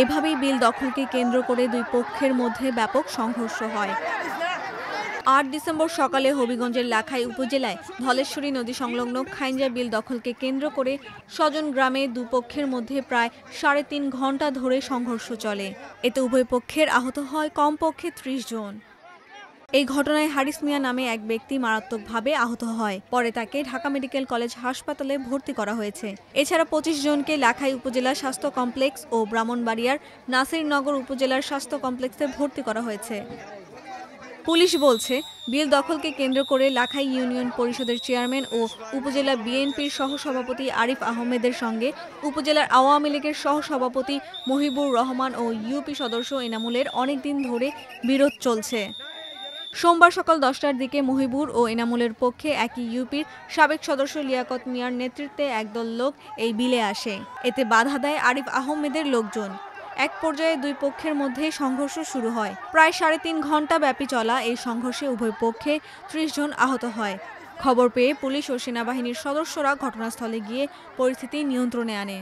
এভাবেই বিল দখলকে কেন্দ্র করে দুই পক্ষের মধ্যে ব্যাপক সংঘর্ষ হয়। ৮ ডিসেম্বর সকালে হবিগঞ্জের লাখাই উপজেলায় ধলেশ্বরী নদী সংলগ্ন খাইঞ্জা বিল দখলকে কেন্দ্র করে স্বজন গ্রামে দুপক্ষের মধ্যে প্রায় ৩.৫ ঘণ্টা ধরে সংঘর্ষ চলে। এতে উভয় পক্ষের আহত হয় কমপক্ষে ৩০ জন। এই ঘটনায় হারিস মিয়া নামে এক ব্যক্তি মারাত্মকভাবে আহত হয়। পরে তাকে ঢাকা মেডিকেল কলেজ হাসপাতালে ভর্তি করা হয়েছে। এছাড়া ২৫ জনকে লাখাই উপজেলা স্বাস্থ্য কমপ্লেক্স ও ব্রাহ্মণবাড়িয়ার নাসিরনগর উপজেলার স্বাস্থ্য কমপ্লেক্সে ভর্তি করা হয়েছে। পুলিশ বলছে, বিল দখলকে কেন্দ্র করে লাখাই ইউনিয়ন পরিষদের চেয়ারম্যান ও উপজেলা বিএনপির সহসভাপতি আরিফ আহমেদের সঙ্গে উপজেলার আওয়ামী লীগের সহসভাপতি মহিবুর রহমান ও ইউপি সদস্য এনামুলের অনেকদিন ধরে বিরোধ চলছে। সোমবার সকাল ১০টার দিকে মহিবুর ও এনামুলের পক্ষে একই ইউপির সাবেক সদস্য লিয়াকত মিয়ার নেতৃত্বে একদল লোক এই বিলে আসে। এতে বাধা দেয় আরিফ আহমেদের লোকজন। এক পর্যায়ে দুই পক্ষের মধ্যে সংঘর্ষ শুরু হয়। প্রায় ৩.৫ ঘণ্টা ব্যাপী চলা এই সংঘর্ষে উভয় পক্ষে ৩০ জন আহত হয়। খবর পেয়ে পুলিশ ও সেনাবাহিনীর সদস্যরা ঘটনাস্থলে গিয়ে পরিস্থিতি নিয়ন্ত্রণে আনে।